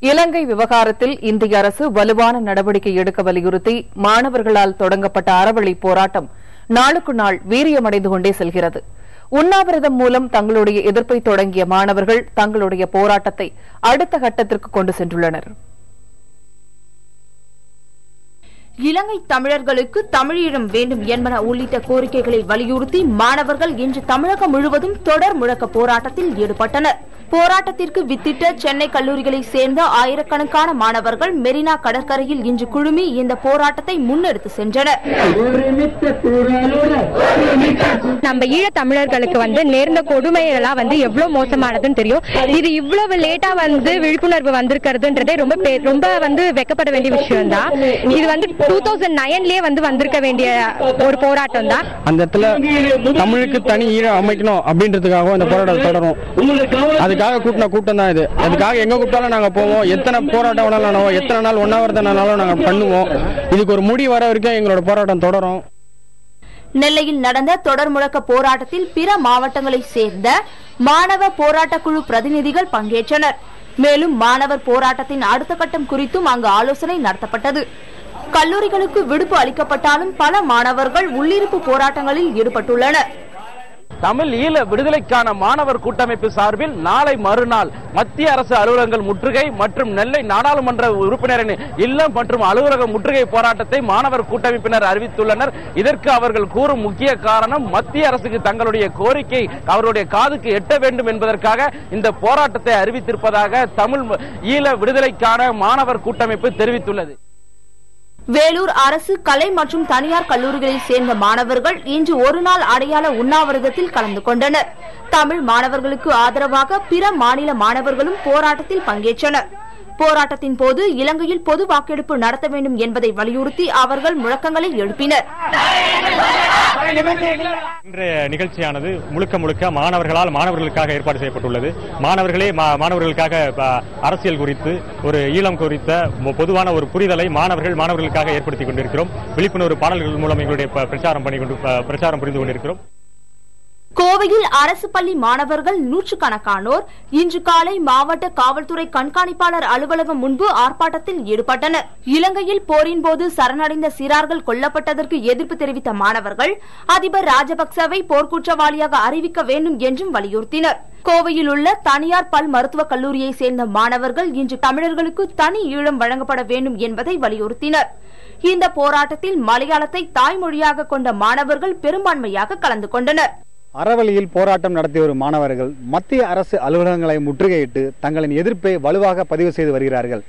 இலங்கை விவகாரத்தில் இந்திய அரசு வலுவான நடவடிக்கை எடுக்க வலியுறுத்தி மாணவர்களால் தொடங்கப்பட்ட அறவழி போராட்டம் நாளுக்கு நாள் வீரியமடைந்து கொண்டே செல்கிறது. உண்ணாவிரதம் மூலம் தங்களுடைய எதிர்ப்பை தொடங்கிய மாணவர்கள் தங்களுடைய போராட்டத்தை அடுத்த கட்டத்திற்கு கொண்டு சென்றுள்ளனர். இலங்கை தமிழர்களுக்கு தமிழீழம் வேண்டும் என்பன உள்ளிட்ட கோரிக்கைகளை வலியுறுத்தி மாணவர்கள் இன்று தமிழகம் முழுவதும் தொடர் முழக்க போராட்டத்தில் ஈடுபட்டனர். போராட்டத்திற்கு வித்திட்ட சென்னை கல்லூரிகளை சேர்ந்த ஆயிரக்கணக்கான மாணவர்கள் மெரினா கடற்கரையில் இன்று குழுமி இந்த போராட்டத்தை முன்னெடுத்து சென்றனர். நம்ம ஈழ தமிழர்களுக்கு நேர்ந்த கொடுமையெல்லாம் எவ்வளவு மோசமானதுன்னு தெரியும். இது இவ்வளவு லேட்டா விழிப்புணர்வு வந்திருக்கிறதுன்றதே ரொம்ப வெக்கப்பட வேண்டிய விஷயம் தான். இது 2009லயே வந்திருக்க வேண்டிய ஒரு போராட்டம் தான். அந்த இடத்துல தமிழுக்கு தனி ஈழம் அமைக்கணும் அப்படின்றதுக்காக அந்த போராட்டம் தொடரும். அதுக்காக கூட்டின கூட்டம் தான் இது. அதுக்காக எங்க கூப்பிட்டாலும் நாங்க போவோம். எத்தனை போராட்டம் வேணாலும், எத்தனை நாள் ஒன்னாவதுனாலும் நாங்க பண்ணுவோம். இதுக்கு ஒரு முடிவு வர வரைக்கும் எங்களோட போராட்டம் தொடரும். நெல்லையில் நடந்த தொடர் முழக்க போராட்டத்தில் பிற மாவட்டங்களை சேர்ந்த மாணவ போராட்ட குழு பிரதிநிதிகள் பங்கேற்றனர். மேலும் மாணவர் போராட்டத்தின் அடுத்த கட்டம் குறித்தும் அங்கு ஆலோசனை நடத்தப்பட்டது. கல்லூரிகளுக்கு விடுப்பு அளிக்கப்பட்டாலும் பல மாணவர்கள் உள்ளிருப்பு போராட்டங்களில் ஈடுபட்டுள்ளனர். தமிழ் ஈழ விடுதலைக்கான மாணவர் கூட்டமைப்பு சார்பில் நாளை மறுநாள் மத்திய அரசு அலுவலகங்கள் முற்றுகை மற்றும் நெல்லை நாடாளுமன்ற உறுப்பினரின் இல்லம் மற்றும் அலுவலக முற்றுகை போராட்டத்தை மாணவர் கூட்டமைப்பினர் அறிவித்துள்ளனர். இதற்கு அவர்கள் கூறும் முக்கிய காரணம் மத்திய அரசுக்கு தங்களுடைய கோரிக்கை அவருடைய காதுக்கு எட்ட வேண்டும் என்பதற்காக இந்த போராட்டத்தை அறிவித்திருப்பதாக தமிழ் ஈழ விடுதலைக்கான மாணவர் கூட்டமைப்பு தெரிவித்துள்ளது. வேலூர் அரசு கலை மற்றும் தனியார் கல்லூரிகளில் சேர்ந்த மாணவர்கள் இன்று ஒருநாள் அடையாள உண்ணாவிரதத்தில் கலந்து கொண்டனர். தமிழ் மாணவர்களுக்கு ஆதரவாக பிற மாநில மாணவர்களும் போராட்டத்தில் பங்கேற்றனர். போராட்டத்தின் போது இலங்கையில் பொது வாக்கெடுப்பு நடத்த வேண்டும் என்பதை வலியுறுத்தி அவர்கள் முழக்கங்களை எழுப்பினர். இன்றைய நிகழ்ச்சியானது முழுக்க மாணவர்களுக்காக ஏற்பாடு செய்யப்பட்டுள்ளது. மாணவர்களுக்காக அரசியல் குறித்து ஒரு ஈழம் குறித்த பொதுவான ஒரு புரிதலை மாணவர்களுக்காக ஏற்படுத்திக் கொண்டிருக்கிறோம். விழிப்புணர்வு பாடல்கள் மூலம் எங்களுடைய பிரச்சாரம் புரிந்து கொண்டிருக்கிறோம். கோவையில் அரசு பள்ளி மாணவர்கள் நூற்றுக்கணக்கானோர் இன்று காலை மாவட்ட காவல்துறை கண்காணிப்பாளர் அலுவலகம் முன்பு ஆர்ப்பாட்டத்தில் ஈடுபட்டனர். இலங்கையில் போரின் போது சரணடைந்த சிறார்கள் கொல்லப்பட்டதற்கு எதிர்ப்பு தெரிவித்த மாணவர்கள் அதிபர் ராஜபக்சவை போர்க்குற்றவாளியாக அறிவிக்க வேண்டும் என்றும் வலியுறுத்தினர். கோவையில் உள்ள தனியார் பல் மருத்துவக் கல்லூரியை சேர்ந்த மாணவர்கள் இன்று தமிழர்களுக்கு தனி ஈழம் வழங்கப்பட வேண்டும் என்பதை வலியுறுத்தினர். இந்த போராட்டத்தில் மலையாளத்தை தாய்மொழியாக கொண்ட மாணவர்கள் பெரும்பான்மையாக கலந்து கொண்டனர். அறவழியில் போராட்டம் நடத்தி வரும் மாணவர்கள் மத்திய அரசு அலுவலகங்களை முற்றுகையிட்டு தங்களின் எதிர்ப்பை வலுவாக பதிவு செய்து வருகிறார்கள்.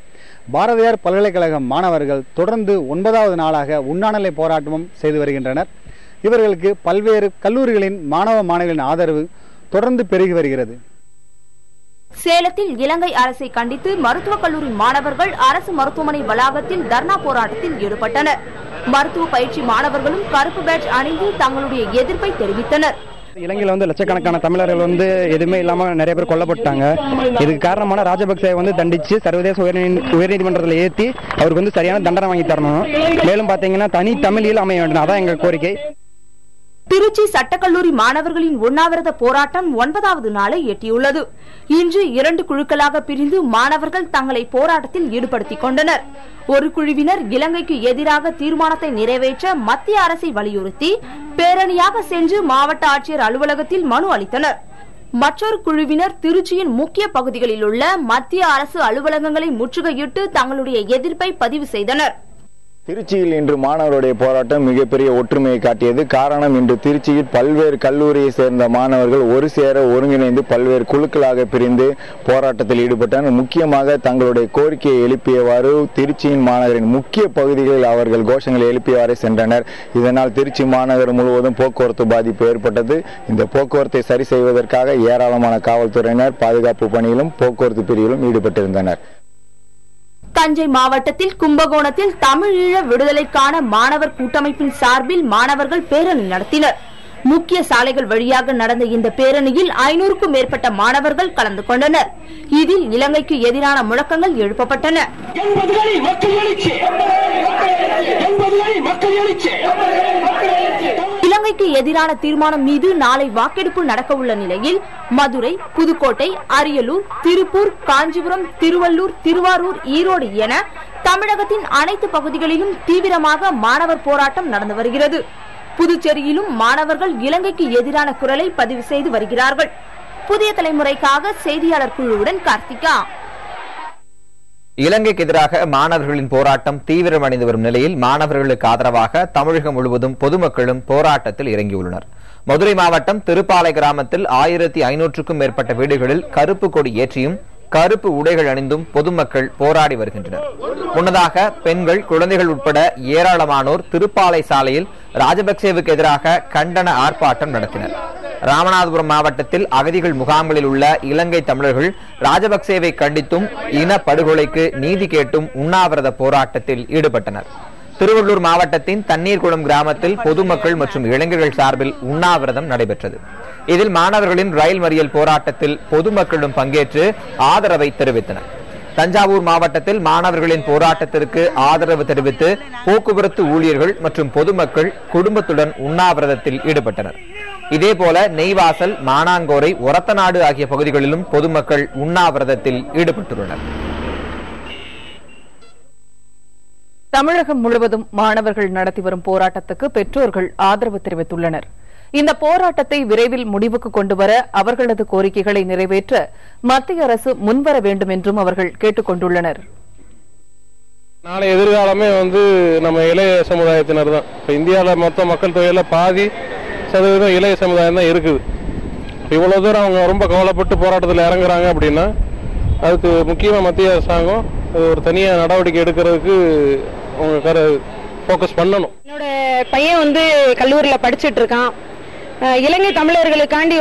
பாரதியார் பல்கலைக்கழக மாணவர்கள் தொடர்ந்து 9வது நாளாக உண்ணாநிலை போராட்டமும் செய்து வருகின்றனர். இவர்களுக்கு பல்வேறு கல்லூரிகளின் மாணவர்களின் ஆதரவு தொடர்ந்து பெருகி வருகிறது. சேலத்தில் இலங்கை அரசை கண்டித்து மருத்துவக் கல்லூரி மாணவர்கள் அரசு மருத்துவமனை வளாகத்தில் தர்ணா போராட்டத்தில் ஈடுபட்டனர். மருத்துவ பயிற்சி மாணவர்களும் கருப்பு பேட்ஜ் அணிந்து தங்களுடைய எதிர்ப்பை தெரிவித்தனர். இலங்கையில் லட்சக்கணக்கான தமிழர்கள் எதுவுமே இல்லாம நிறைய பேர் கொல்லப்பட்டாங்க. இதுக்கு காரணமான ராஜபக்சே தண்டிச்சு சர்வதேச உயர்நீதிமன்றத்தில் ஏற்றி அவருக்கு சரியான தண்டனை வாங்கி தரணும். மேலும் பாத்தீங்கன்னா தனி தமிழில் அமைய வேண்டும், அதான் எங்க கோரிக்கை. திருச்சி சட்டக்கல்லூரி மாணவர்களின் உண்ணாவிரத போராட்டம் 9வது நாளை எட்டியுள்ளது. இன்று 2 குழுக்களாக பிரிந்து மாணவர்கள் தங்களை போராட்டத்தில் ஈடுபடுத்திக் கொண்டனர். ஒரு குழுவினர் இலங்கைக்கு எதிராக தீர்மானத்தை நிறைவேற்ற மத்திய அரசை வலியுறுத்தி பேரணியாக சென்று மாவட்ட ஆட்சியர் அலுவலகத்தில் மனு அளித்தனர். மற்றொரு குழுவினர் திருச்சியின் முக்கிய பகுதிகளில் உள்ள மத்திய அரசு அலுவலகங்களை முற்றுகையிட்டு தங்களுடைய எதிர்ப்பை பதிவு செய்தனர். திருச்சியில் இன்று மாணவருடைய போராட்டம் மிகப்பெரிய ஒற்றுமையை காட்டியது. காரணம், இன்று திருச்சியில் பல்வேறு கல்லூரியை சேர்ந்த மாணவர்கள் ஒரு சேர ஒருங்கிணைந்து பல்வேறு குழுக்களாக பிரிந்து போராட்டத்தில் ஈடுபட்டனர். முக்கியமாக தங்களுடைய கோரிக்கையை எழுப்பியவாறு திருச்சியின் மாநகரின் முக்கிய பகுதிகளில் அவர்கள் கோஷங்களை எழுப்பியவாறு சென்றனர். இதனால் திருச்சி மாநகர் முழுவதும் போக்குவரத்து பாதிப்பு ஏற்பட்டது. இந்த போக்குவரத்தை சரி செய்வதற்காக ஏராளமான காவல்துறையினர் பாதுகாப்பு பணியிலும் போக்குவரத்து பிரிவிலும் ஈடுபட்டிருந்தனர். தஞ்சை மாவட்டத்தில் கும்பகோணத்தில் தமிழீழ விடுதலைக்கான மாணவர் கூட்டமைப்பின் சார்பில் மாணவர்கள் பேரணி நடத்தினர். முக்கிய சாலைகள் வழியாக நடந்த இந்த பேரணியில் 500க்கும் மேற்பட்ட மாணவர்கள் கலந்து கொண்டனர். இதில் இலங்கைக்கு எதிரான முழக்கங்கள் எழுப்பப்பட்டன. இலங்கைக்கு எதிரான தீர்மானம் மீது நாளை வாக்கெடுப்பு நடக்க உள்ள நிலையில் மதுரை, புதுக்கோட்டை, அரியலூர், திருப்பூர், காஞ்சிபுரம், திருவள்ளூர், திருவாரூர், ஈரோடு என தமிழகத்தின் அனைத்து பகுதிகளிலும் தீவிரமாக மாணவர் போராட்டம் நடந்து வருகிறது. புதுச்சேரியிலும் மாணவர்கள் இலங்கைக்கு எதிரான குரலை பதிவு செய்து வருகிறார்கள். புதிய தலைமுறைக்காக செய்தியாளர் குழுவுடன் கார்த்திகா. இலங்கைக்கு எதிராக மாணவர்களின் போராட்டம் தீவிரமடைந்து வரும் நிலையில் மாணவர்களுக்கு ஆதரவாக தமிழகம் முழுவதும் பொதுமக்களும் போராட்டத்தில் இறங்கியுள்ளனர். மதுரை மாவட்டம் திருப்பாலை கிராமத்தில் 1500க்கும் மேற்பட்ட வீடுகளில் கருப்பு கொடி ஏற்றியும் கருப்பு உடைகள் அணிந்தும் பொதுமக்கள் போராடி வருகின்றனர். முன்னதாக பெண்கள், குழந்தைகள் உட்பட ஏராளமானோர் திருப்பாலை சாலையில் ராஜபக்சேவுக்கு எதிராக கண்டன ஆர்ப்பாட்டம் நடத்தினர். ராமநாதபுரம் மாவட்டத்தில் அகதிகள் முகாம்களில் உள்ள இலங்கை தமிழர்கள் ராஜபக்சேவை கண்டித்தும் இன படுகொலைக்கு நீதி கேட்டும் உண்ணாவிரத போராட்டத்தில் ஈடுபட்டனர். திருவள்ளூர் மாவட்டத்தின் தண்ணீர்குளம் கிராமத்தில் பொதுமக்கள் மற்றும் இளைஞர்கள் சார்பில் உண்ணாவிரதம் நடைபெற்றது. இதில் மாணவர்களின் ரயில் மறியல் போராட்டத்தில் பொதுமக்களும் பங்கேற்று ஆதரவை தெரிவித்தனர். தஞ்சாவூர் மாவட்டத்தில் மாணவர்களின் போராட்டத்திற்கு ஆதரவு தெரிவித்து போக்குவரத்து ஊழியர்கள் மற்றும் பொதுமக்கள் குடும்பத்துடன் உண்ணாவிரதத்தில் ஈடுபட்டனர். இதேபோல நெய்வாசல், மானாங்கோரை, ஒரத்தநாடு ஆகிய பகுதிகளிலும் பொதுமக்கள் உண்ணாவிரதத்தில் ஈடுபட்டுள்ளனர். தமிழகம் முழுவதும் மாணவர்கள் நடத்தி வரும் போராட்டத்துக்கு பெற்றோர்கள் ஆதரவு தெரிவித்துள்ளனர். இந்த போராட்டத்தை விரைவில் முடிவுக்கு கொண்டுவர அவர்களது கோரிக்கைகளை நிறைவேற்ற மத்திய அரசு முன்வர வேண்டும் என்றும் அவர்கள் கேட்டுக் கொண்டுள்ளனர். நாளை எதிர்காலமே நம்ம இளைய சமுதாயத்தினர் தான். இந்தியாவில் மொத்த மக்கள் தொகையில பாதி சதவீதம் இளைய சமுதாயம் தான் இருக்குது. இவ்வளவு தூரம் அவங்க ரொம்ப கவலைப்பட்டு போராட்டத்தில் இறங்குறாங்க அப்படின்னா அதுக்கு முக்கியமாக மத்திய அரசாங்கம் ஒரு தனியாக நடவடிக்கை எடுக்கிறதுக்கு அவங்க ஃபோக்கஸ் பண்ணணும். என்னோட பையன் கல்லூரியில் படிச்சுட்டு இருக்கான். இலங்கை தமிழர்களுக்காண்டி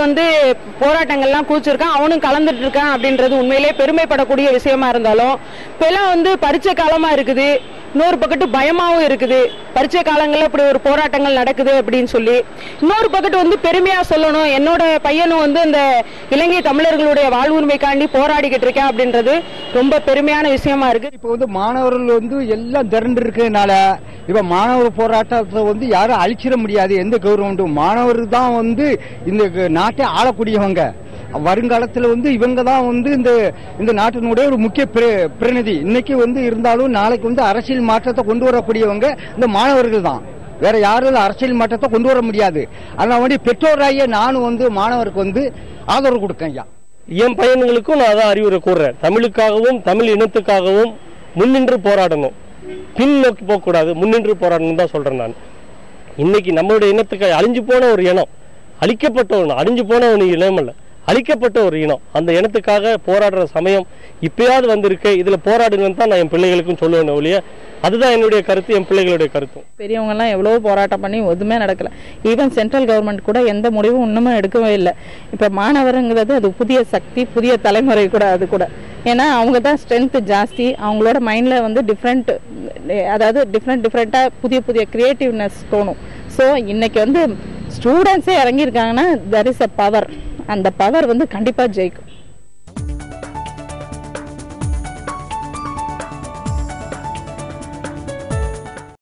போராட்டங்கள்லாம் கூச்சிருக்கான், அவனும் கலந்துட்டு இருக்கான் அப்படின்றது உண்மையிலே பெருமைப்படக்கூடிய விஷயமா இருந்தாலும் இப்பெல்லாம் பரீட்சை காலமா இருக்குது, இன்னொரு பக்கத்து பயமாவும் இருக்குது. பரீட்சை காலங்கள்ல இப்படி ஒரு போராட்டங்கள் நடக்குது அப்படின்னு சொல்லி இன்னொரு பக்கத்து பெருமையா சொல்லணும், என்னோட பையனும் இந்த இலங்கை தமிழர்களுடைய வாழ்வுரிமைக்காண்டி போராடிக்கிட்டு இருக்கேன் அப்படின்றது ரொம்ப பெருமையான விஷயமா இருக்கு. இப்போ மாணவர்கள் எல்லாம் திரண்டு இருக்கிறதுனால இப்ப மாணவர் போராட்டத்தை யாரும் அழிச்சிட முடியாது. எந்த கவர்மெண்ட்டும் மாணவர் தான் இந்த நாட்டை ஆளக்கூடியவங்க. வருங்காலத்தில் இவங்க தான் இந்த நாட்டினுடைய ஒரு முக்கிய பிரதிநிதி. இன்னைக்கு இருந்தாலும் நாளைக்கு அரசியல் மாற்றத்தை கொண்டு வரக்கூடியவங்க இந்த மாணவர்கள் தான். வேற யாரும் அரசியல் மாற்றத்தை கொண்டு வர முடியாது. அதனால பெற்றோராகிய நானும் மாணவருக்கு ஆதரவு கொடுக்கேன். ஐயா, என் பையன்களுக்கும் நான் அதான் அறிவுரை கூறுறேன். தமிழுக்காகவும் தமிழ் இனத்துக்காகவும் முன்னின்று போராடணும், பின் நோக்கி போகக்கூடாது, முன்னின்று போராடணும் தான் சொல்றேன் நான். இன்னைக்கு நம்மளுடைய இனத்துக்கு அழிஞ்சு போன ஒரு இனம், அழிக்கப்பட்ட ஒரு அழிஞ்சு போன ஒரு இனம் அல்ல, அழிக்கப்பட்ட ஒரு இனம். அந்த இனத்துக்காக போராடுற சமயம் இப்பயாவது வந்திருக்கு. இதுல போராடுங்கன்னு தான் நான் என் பிள்ளைகளுக்கும் சொல்லுவேன் ஒழிய, அதுதான் என்னுடைய கருத்து, என் பிள்ளைகளுடைய கருத்தும். பெரியவங்க எல்லாம் எவ்வளவு போராட்டம் பண்ணி எதுவுமே நடக்கல. ஈவன் சென்ட்ரல் கவர்மெண்ட் கூட எந்த முடிவும் இன்னமும் எடுக்கவே இல்லை. இப்ப மாணவருங்கிறது அது புதிய சக்தி, புதிய தலைமுறை கூட. அது கூட ஏன்னா அவங்க தான் ஸ்ட்ரென்த் ஜாஸ்தி. அவங்களோட மைண்ட்ல டிஃப்ரெண்ட், அதாவது டிஃப்ரெண்டா புதிய புதிய கிரியேட்டிவ்னஸ் தோணும். ஸோ இன்னைக்கு ஸ்டூடெண்ட்ஸே இறங்கியிருக்காங்கன்னா there is a power. அந்த பவர் கண்டிப்பா ஜெயிக்கும்.